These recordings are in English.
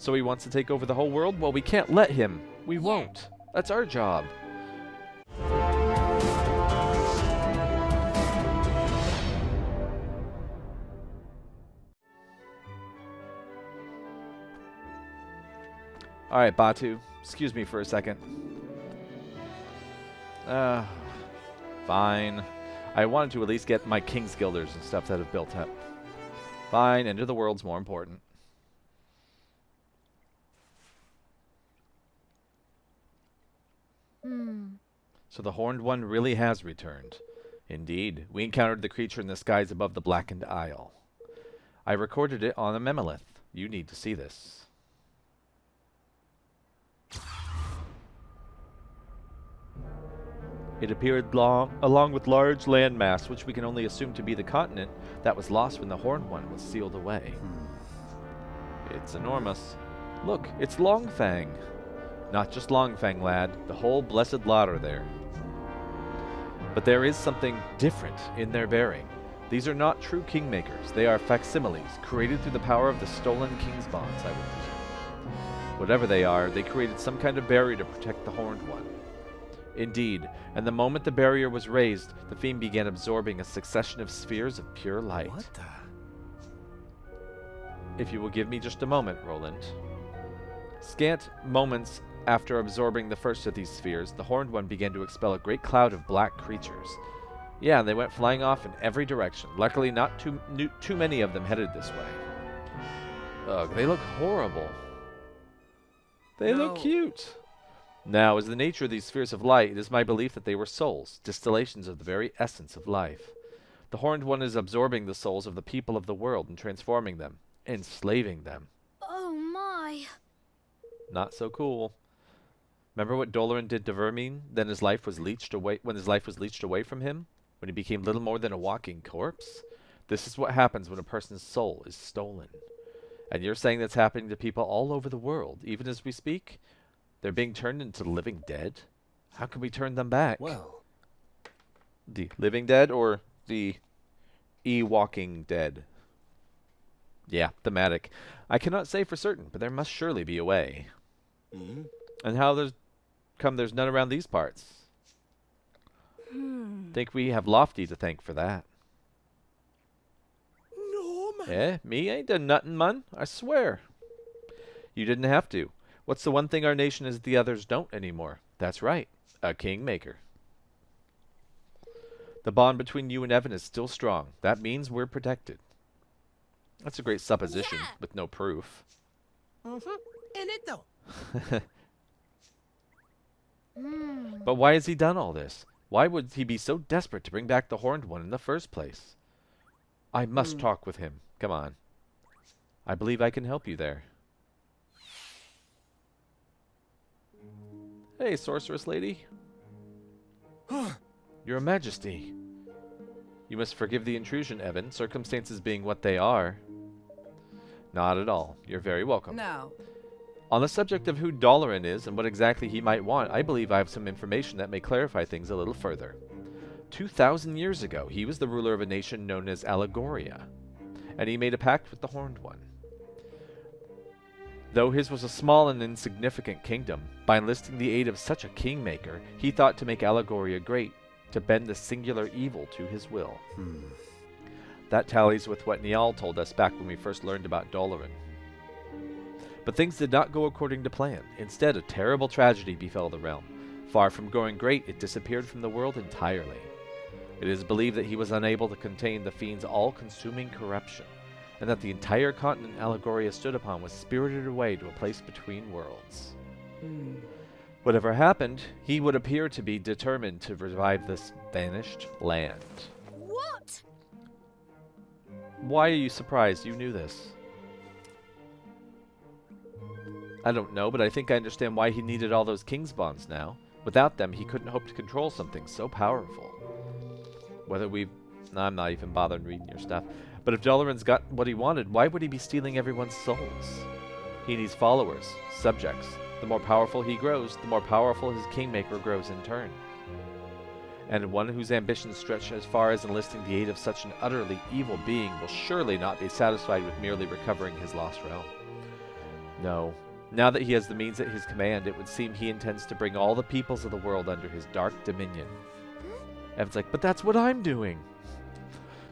So he wants to take over the whole world? Well, we can't let him. We won't. That's our job. Alright, Batu. Excuse me for a second. Fine. I wanted to at least get my King's Guilders and stuff that have built up. Fine, End of the World's more important. So the Horned One really has returned. Indeed, we encountered the creature in the skies above the Blackened Isle. I recorded it on a memolith. You need to see this. It appeared along with large landmass, which we can only assume to be the continent that was lost when the Horned One was sealed away. It's enormous. Look, it's Longfang. Not just Longfang, lad. The whole blessed lot are there. But there is something different in their bearing. These are not true kingmakers. They are facsimiles, created through the power of the stolen king's bonds, I would presume. Whatever they are, they created some kind of barrier to protect the Horned One. Indeed, and the moment the barrier was raised, the fiend began absorbing a succession of spheres of pure light. What the? If you will give me just a moment, Roland. Scant moments after absorbing the first of these spheres, the Horned One began to expel a great cloud of black creatures. Yeah, they went flying off in every direction. Luckily, not too many of them headed this way. Ugh, they look horrible. They look cute. Now, as the nature of these spheres of light, it is my belief that they were souls, distillations of the very essence of life. The Horned One is absorbing the souls of the people of the world and transforming them, enslaving them. Oh my. Not so cool. Remember what Doloran did to Vermine? Then his life was leached away when his life was leached away from him? When he became little more than a walking corpse? This is what happens when a person's soul is stolen. And you're saying that's happening to people all over the world, even as we speak? They're being turned into the living dead? How can we turn them back? Well, the living dead or the e-walking dead? Yeah, thematic. I cannot say for certain, but there must surely be a way. And how there's none around these parts? Think we have Lofty to thank for that. no, man. Me ain't done nothing, man. I swear. You didn't have to. What's the one thing our nation is the others don't anymore? That's right. A kingmaker. The bond between you and Evan is still strong. That means we're protected. That's a great supposition with no proof. And it though. But why has he done all this? Why would he be so desperate to bring back the Horned One in the first place? I must talk with him. Come on. I believe I can help you there. Hey, sorceress lady. Your Majesty. You must forgive the intrusion, Evan, circumstances being what they are. Not at all. You're very welcome. Now, On the subject of who Doloran is and what exactly he might want, I believe I have some information that may clarify things a little further. 2,000 years ago, he was the ruler of a nation known as Allegoria, and he made a pact with the Horned One. Though his was a small and insignificant kingdom, by enlisting the aid of such a kingmaker, he thought to make Allegoria great, to bend the singular evil to his will. That tallies with what Niall told us back when we first learned about Doloran. But things did not go according to plan. Instead, a terrible tragedy befell the realm. Far from growing great, it disappeared from the world entirely. It is believed that he was unable to contain the fiend's all-consuming corruption, and that the entire continent Allegoria stood upon was spirited away to a place between worlds. Whatever happened, he would appear to be determined to revive this vanished land. What? Why are you surprised? You knew this. I don't know, but I think I understand why he needed all those king's bonds now. Without them, he couldn't hope to control something so powerful. Whether we've... No, I'm not even bothering reading your stuff. But if Doloran's got what he wanted, why would he be stealing everyone's souls? He needs followers, subjects. The more powerful he grows, the more powerful his kingmaker grows in turn. And one whose ambitions stretch as far as enlisting the aid of such an utterly evil being will surely not be satisfied with merely recovering his lost realm. No. Now that he has the means at his command, it would seem he intends to bring all the peoples of the world under his dark dominion. Evan's like, but that's what I'm doing.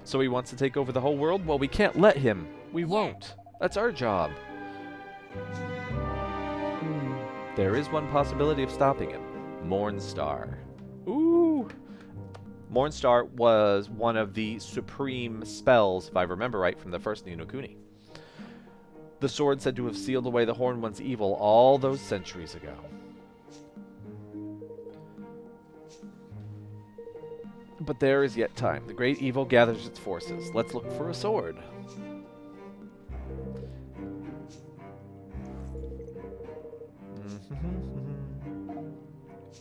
So he wants to take over the whole world? Well, we can't let him. We won't. That's our job. There is one possibility of stopping him. Mornstar. Ooh. Mornstar was one of the supreme spells, if I remember right, from the first Ni no Kuni. The sword said to have sealed away the Horned One's evil all those centuries ago. But there is yet time. The great evil gathers its forces. Let's look for a sword.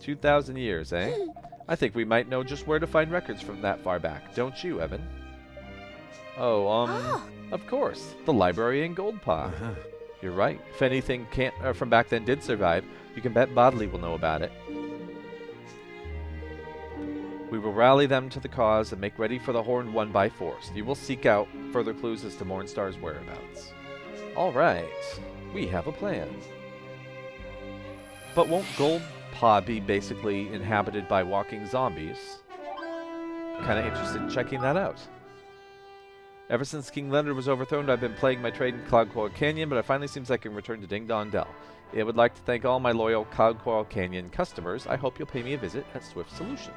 2,000 years, eh? I think we might know just where to find records from that far back. Don't you, Evan? Oh, of course. The library in Goldpaw. You're right. If anything from back then did survive, you can bet Bodley will know about it. We will rally them to the cause and make ready for the Horned One by force. You will seek out further clues as to Mornstar's whereabouts. All right. We have a plan. But won't Goldpaw be basically inhabited by walking zombies? Kind of interested in checking that out. Ever since King Leonard was overthrown, I've been playing my trade in Cloud Coral Canyon, but it finally seems I can return to Ding Dong Dell. I would like to thank all my loyal Cloud Coral Canyon customers. I hope you'll pay me a visit at Swift Solutions.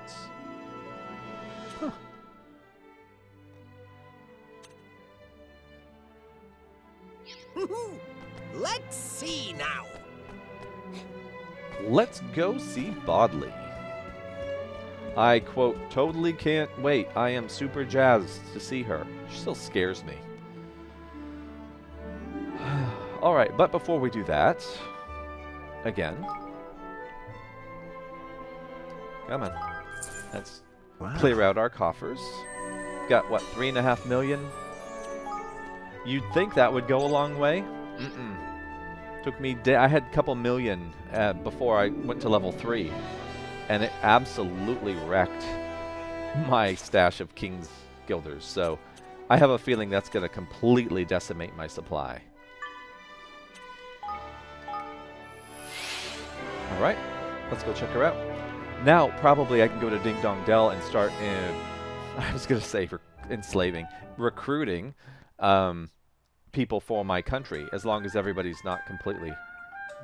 Huh. Let's see now. Let's go see Bodley. I, quote, totally can't wait. I am super jazzed to see her. She still scares me. Alright, but before we do that, again. Come on. Let's clear out our coffers. Got, what, 3.5 million? You'd think that would go a long way? Took me, I had a couple million before I went to level 3. And it absolutely wrecked my stash of King's Guilders. So I have a feeling that's going to completely decimate my supply. Alright, let's go check her out. Now, probably I can go to Ding Dong Dell and start I was going to say recruiting people for my country, as long as everybody's not completely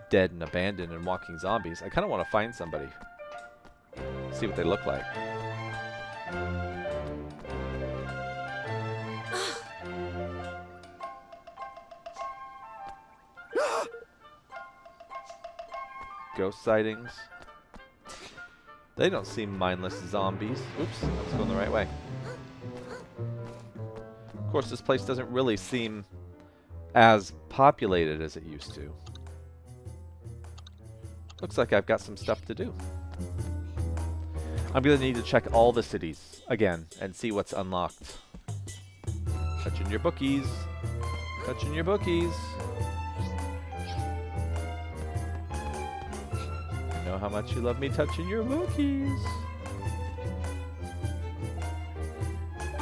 dead and abandoned and walking zombies. I kind of want to find somebody. See what they look like. Ghost sightings. They don't seem mindless zombies. Oops, I was going the right way. Of course, this place doesn't really seem as populated as it used to. Looks like I've got some stuff to do. I'm going to need to check all the cities again and see what's unlocked. Touching your bookies. Touching your bookies. You know how much you love me touching your bookies.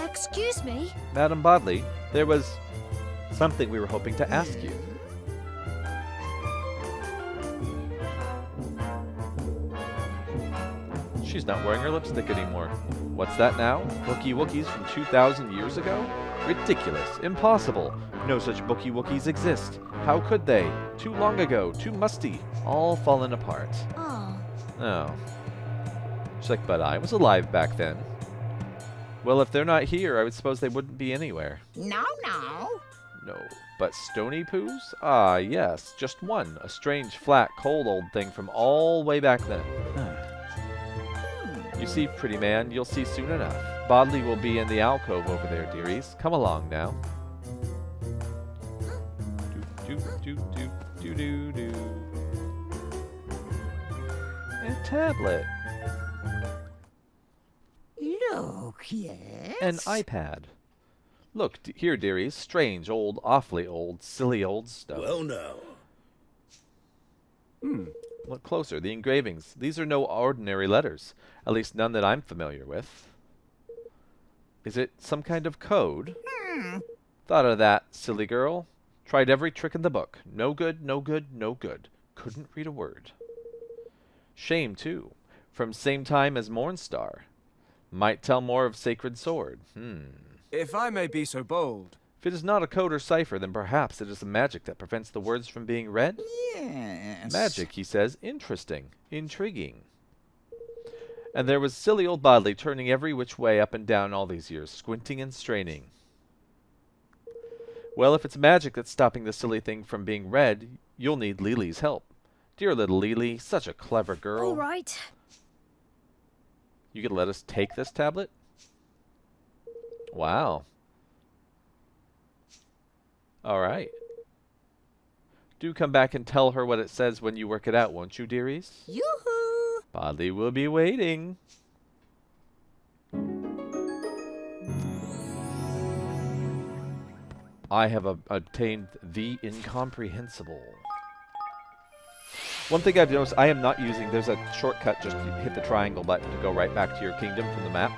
Excuse me? Madam Bodley, there was something we were hoping to ask you. She's not wearing her lipstick anymore. What's that now? Bookie Wookies from 2,000 years ago? Ridiculous. Impossible. No such Bookie Wookies exist. How could they? Too long ago. Too musty. All fallen apart. Oh. She's like, but I was alive back then. Well, if they're not here, I would suppose they wouldn't be anywhere. No. No. But Stony Poos? Ah, yes. Just one. A strange, flat, cold old thing from all way back then. You see, pretty man, you'll see soon enough. Bodley will be in the alcove over there, dearies. Come along now. Do. A tablet. Look, yes. An iPad. Look here, dearies. Strange, old, awfully old, silly old stuff. Well, now. Look closer. The engravings. These are no ordinary letters. At least none that I'm familiar with. Is it some kind of code? Thought of that, silly girl. Tried every trick in the book. No good, no good, no good. Couldn't read a word. Shame, too. From same time as Mornstar. Might tell more of Sacred Sword. If I may be so bold. If it is not a code or cipher, then perhaps it is a magic that prevents the words from being read? Yes. Magic, he says. Interesting. Intriguing. And there was silly old Bodley turning every which way up and down all these years, squinting and straining. Well, if it's magic that's stopping the silly thing from being read, you'll need Lily's help. Dear little Lily, such a clever girl. All right. You could let us take this tablet? Wow. All right. Do come back and tell her what it says when you work it out, won't you, dearies? Yoo-hoo! Bodley will be waiting. I have obtained the incomprehensible. One thing I've noticed, I am not using, there's a shortcut, just hit the triangle button to go right back to your kingdom from the map.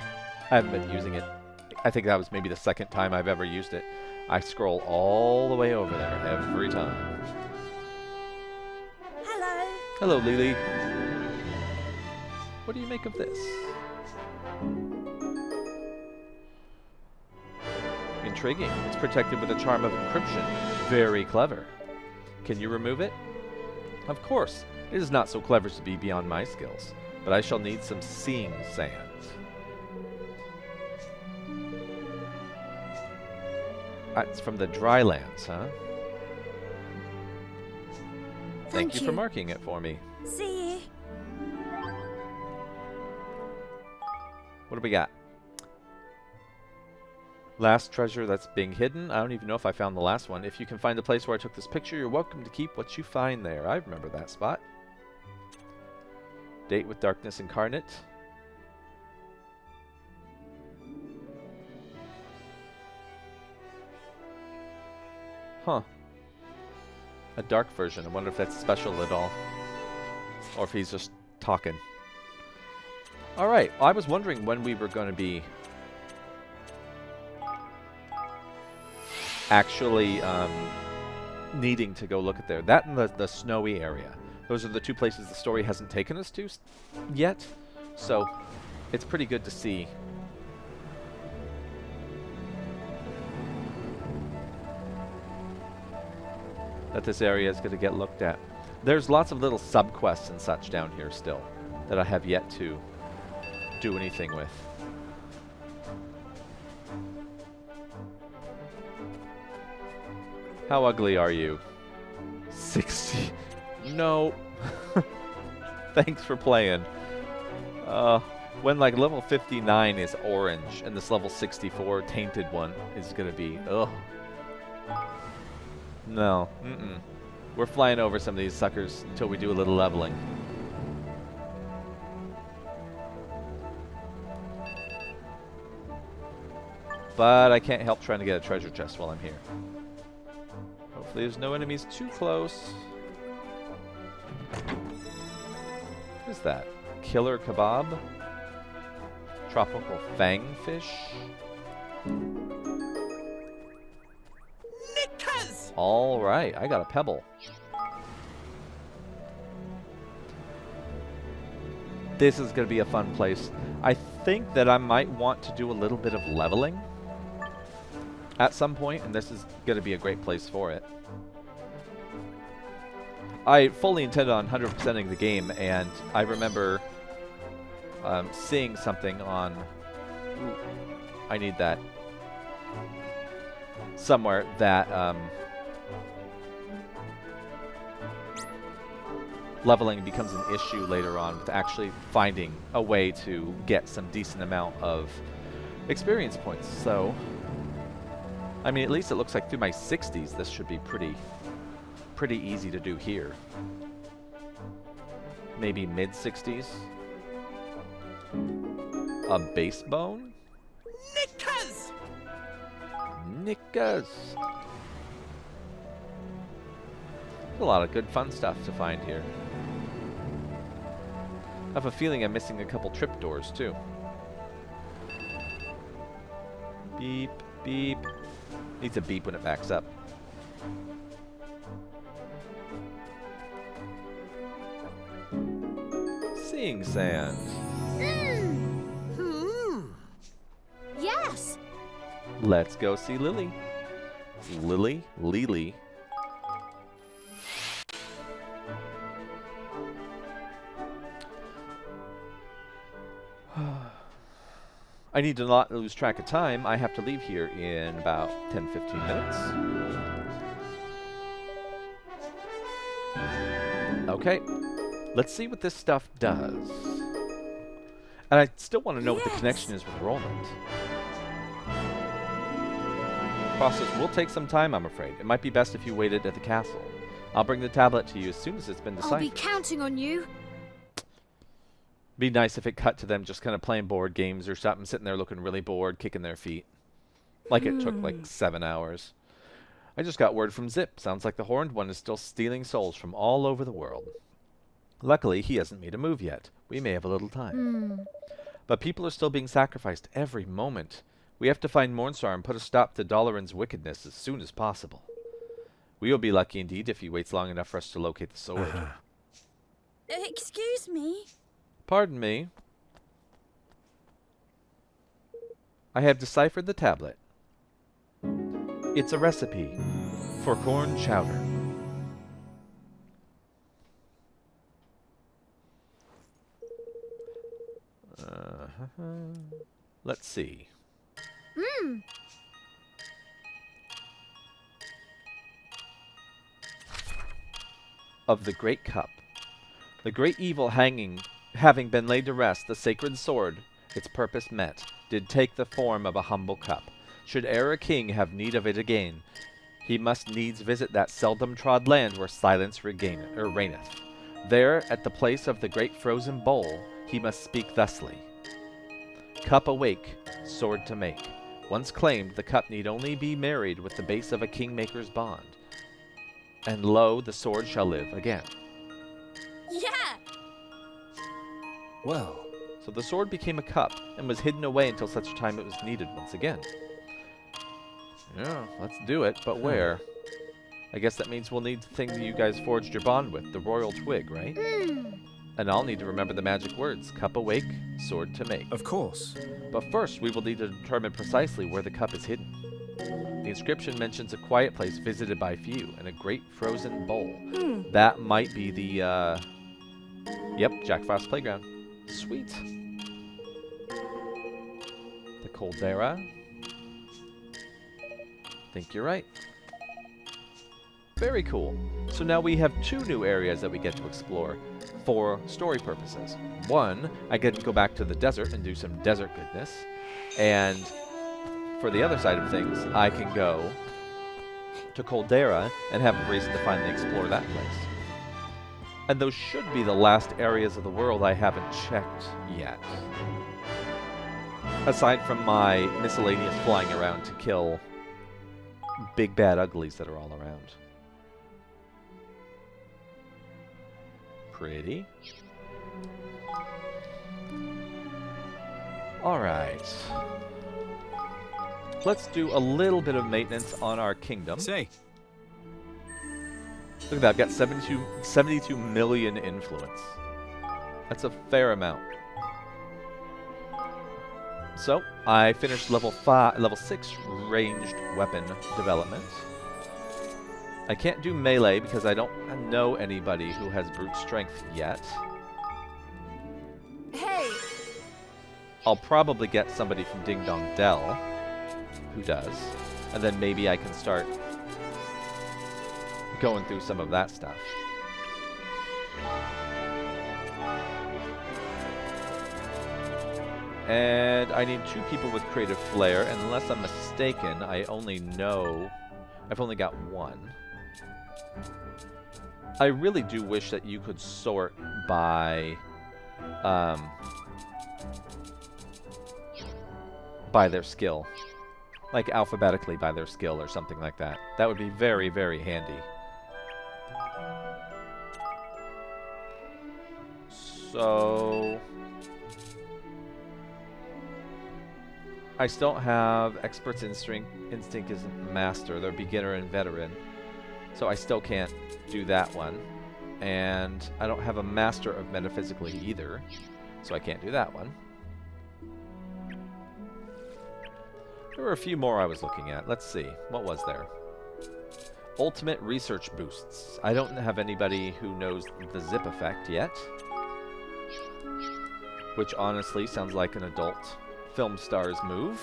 I haven't been using it. I think that was maybe the second time I've ever used it. I scroll all the way over there every time. Hello. Hello, Lily. What do you make of this? Intriguing. It's protected with a charm of encryption. Very clever. Can you remove it? Of course. It is not so clever to be beyond my skills, but I shall need some seeing sand. It's from the Drylands, huh? Thank you for marking it for me. See you. What do we got? Last treasure that's being hidden. I don't even know if I found the last one. If you can find the place where I took this picture, you're welcome to keep what you find there. I remember that spot. Date with Darkness Incarnate. Huh. A dark version. I wonder if that's special at all. Or if he's just talking. Alright, I was wondering when we were going to be actually needing to go look at there. That and the snowy area. Those are the two places the story hasn't taken us to yet. So, it's pretty good to see. That this area is going to get looked at. There's lots of little sub-quests and such down here still that I have yet to do anything with. How ugly are you? 60. No. Thanks for playing. When like level 59 is orange and this level 64 tainted one is going to be, ugh. No. We're flying over some of these suckers until we do a little leveling. But I can't help trying to get a treasure chest while I'm here. Hopefully there's no enemies too close. What is that? Killer kebab? Tropical fangfish? Knickers! Alright, I got a pebble. This is going to be a fun place. I think that I might want to do a little bit of leveling at some point, and this is going to be a great place for it. I fully intended on 100%ing the game, and I remember seeing something on... Ooh, I need that. Somewhere that leveling becomes an issue later on with actually finding a way to get some decent amount of experience points. So, I mean, at least it looks like through my 60s, this should be pretty easy to do here. Maybe mid-60s. A base bone? Knickers! Knickers! There's a lot of good fun stuff to find here. I have a feeling I'm missing a couple tripdoors, too. Beep, beep. Needs a beep when it backs up. journeying sand. Yes. Let's go see Lily. Lily. I need to not lose track of time. I have to leave here in about 10-15 minutes. Okay, let's see what this stuff does. And I still want to know what the connection is with Roland. Process will take some time, I'm afraid. It might be best if you waited at the castle. I'll bring the tablet to you as soon as it's been deciphered. I'll be counting on you. Be nice if it cut to them just kind of playing board games or something, sitting there looking really bored, kicking their feet. Like it took like 7 hours. I just got word from Zip. Sounds like the Horned One is still stealing souls from all over the world. Luckily, he hasn't made a move yet. We may have a little time. But people are still being sacrificed every moment. We have to find Mornstar and put a stop to Dalaran's wickedness as soon as possible. We will be lucky indeed if he waits long enough for us to locate the sword. Excuse me. Pardon me. I have deciphered the tablet. It's a recipe for corn chowder. Let's see. Of the great cup. The great evil having been laid to rest, the sacred sword, its purpose met, did take the form of a humble cup. Should e'er a king have need of it again, he must needs visit that seldom trod land where silence reigneth. There, at the place of the great frozen bowl, he must speak thusly. Cup awake, sword to make. Once claimed, the cup need only be married with the base of a kingmaker's bond. And lo, the sword shall live again. Yeah. Well. So the sword became a cup, and was hidden away until such time it was needed once again. Yeah, let's do it, but where? I guess that means we'll need the thing that you guys forged your bond with, the royal twig, right? And I'll need to remember the magic words, cup awake, sword to make. Of course. But first, we will need to determine precisely where the cup is hidden. The inscription mentions a quiet place visited by few, and a great frozen bowl. That might be the, Yep, Jack Frost's playground. Sweet. The caldera. Think you're right. Very cool. So now we have 2 new areas that we get to explore for story purposes. One, I get to go back to the desert and do some desert goodness. And for the other side of things, I can go to Caldera and have a reason to finally explore that place. And those should be the last areas of the world I haven't checked yet. Aside from my miscellaneous flying around to kill big bad uglies that are all around. Pretty. Alright. Let's do a little bit of maintenance on our kingdom. Say. Look at that, I've got 72 million influence. That's a fair amount. So, I finished level 6 ranged weapon development. I can't do melee because I don't know anybody who has brute strength yet. Hey. I'll probably get somebody from Ding Dong Dell who does, and then maybe I can start going through some of that stuff. And I need 2 people with creative flair, and unless I'm mistaken, I've only got 1. I really do wish that you could sort by their skill. Like alphabetically by their skill or something like that. That would be very, very handy. So I still don't have Expert's Instinct. Instinct isn't Master. They're Beginner and Veteran. So I still can't do that one. And I don't have a master of metaphysically either, so I can't do that one. There were a few more I was looking at. Let's see. What was there? Ultimate research boosts. I don't have anybody who knows the zip effect yet. Which honestly sounds like an adult film star's move.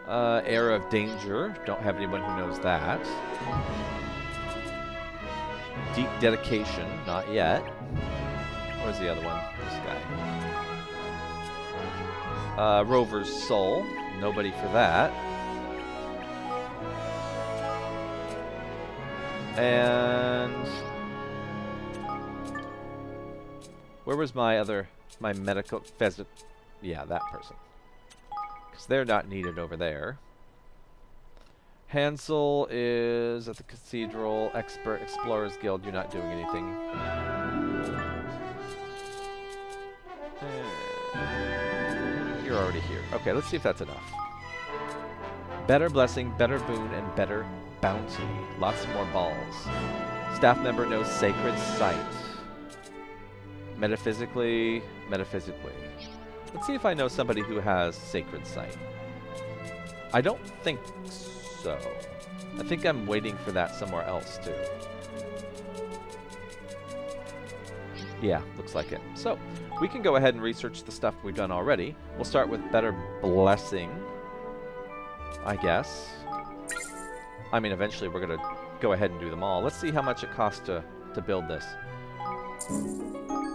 Era of Danger. Don't have anyone who knows that. Deep Dedication. Not yet. Where's the other one? This guy. Rover's Soul. Nobody for that. And where was my medical pheasant? Yeah, that person. Because they're not needed over there. Hansel is at the Cathedral. Expert Explorers Guild. You're not doing anything. You're already here. Okay, let's see if that's enough. Better Blessing, Better Boon, and Better Bounty. Lots more balls. Staff member knows Sacred Sight. Metaphysically. Let's see if I know somebody who has Sacred Sight. I don't think so. I think I'm waiting for that somewhere else, too. Yeah, looks like it. So, we can go ahead and research the stuff we've done already. We'll start with Better Blessing, I guess. I mean, eventually we're going to go ahead and do them all. Let's see how much it costs to build this.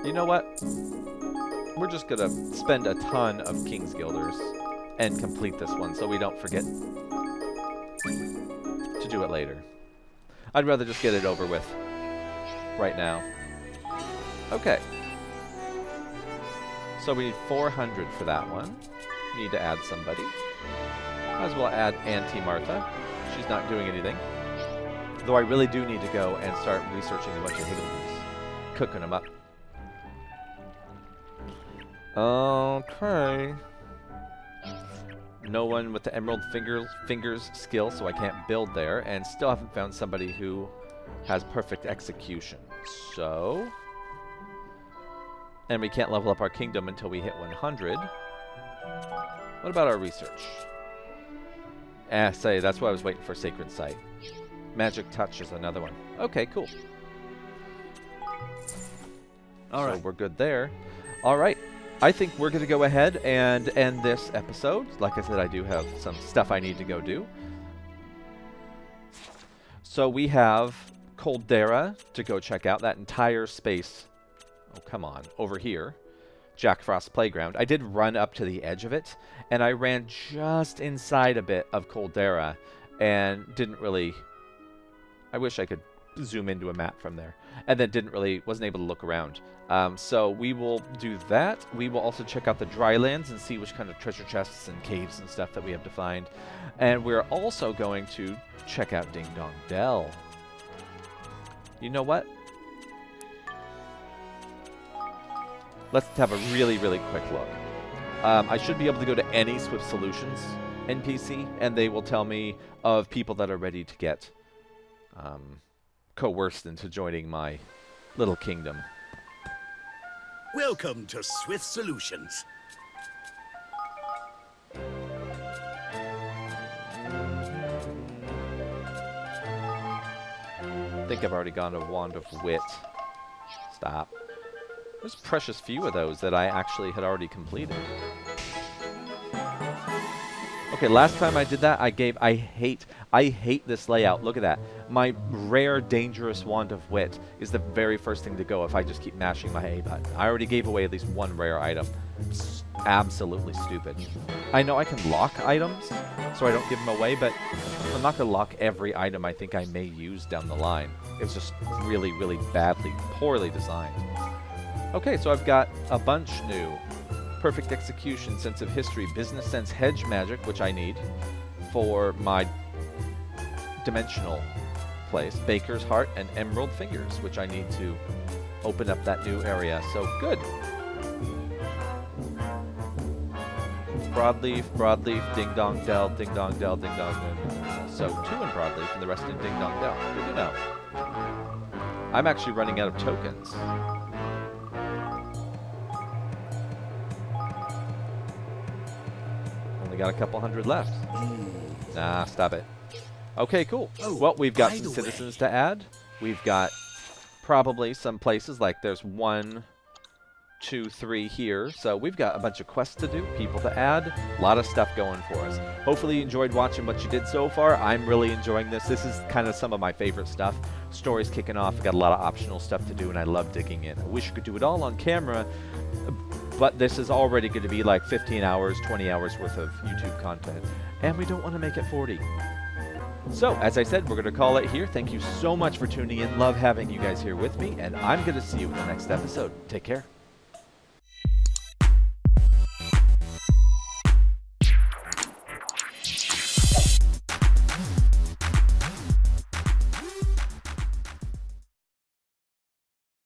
You know what? We're just going to spend a ton of King's Guilders and complete this one so we don't forget to do it later. I'd rather just get it over with right now. Okay. So we need 400 for that one. We need to add somebody. Might as well add Auntie Martha. She's not doing anything. Though I really do need to go and start researching a bunch of higgledies. Cooking them up. Okay. No one with the Emerald Fingers skill, so I can't build there. And still haven't found somebody who has perfect execution. So... and we can't level up our kingdom until we hit 100. What about our research? Say, that's why I was waiting for Sacred Sight. Magic Touch is another one. Okay, cool. All right. So we're good there. All right. I think we're going to go ahead and end this episode. Like I said, I do have some stuff I need to go do. So we have Caldera to go check out. That entire space. Oh, come on. Over here. Jack Frost's Playground. I did run up to the edge of it, and I ran just inside a bit of Caldera, and didn't really... I wish I could zoom into a map from there. And then wasn't able to look around. So we will do that. We will also check out the Drylands and see which kind of treasure chests and caves and stuff that we have to find. And we're also going to check out Ding Dong Dell. You know what? Let's have a really, really quick look. I should be able to go to any Swift Solutions NPC, and they will tell me of people that are ready to get coerced into joining my little kingdom. Welcome to Swift Solutions. I think I've already gone to Wand of Wit. Stop. There's precious few of those that I actually had already completed. Okay, last time I did that, I hate this layout. Look at that. My rare, dangerous Wand of Wit is the very first thing to go if I just keep mashing my A button. I already gave away at least one rare item. It's absolutely stupid. I know I can lock items, so I don't give them away, but I'm not going to lock every item I think I may use down the line. It's just really, really badly, poorly designed. Okay, so I've got a bunch new. Perfect Execution, Sense of History, Business Sense, Hedge Magic, which I need for my dimensional place. Baker's Heart and Emerald Fingers, which I need to open up that new area. So, good. Broadleaf, Ding Dong Dell, Ding Dong Dell, Ding Dong Dell. So, 2 in Broadleaf and the rest in Ding Dong Dell. Good to know. I'm actually running out of tokens. Only got a couple hundred left. Nah, stop it. Okay, cool. Well, we've got some citizens to add. We've got probably some places, like there's 1, 2, 3 here. So we've got a bunch of quests to do, people to add, a lot of stuff going for us. Hopefully you enjoyed watching what you did so far. I'm really enjoying this. This is kind of some of my favorite stuff. Story's kicking off. I've got a lot of optional stuff to do, and I love digging in. I wish I could do it all on camera, but this is already going to be like 15 hours, 20 hours worth of YouTube content, and we don't want to make it 40. So, as I said, we're going to call it here. Thank you so much for tuning in. Love having you guys here with me, and I'm going to see you in the next episode. Take care.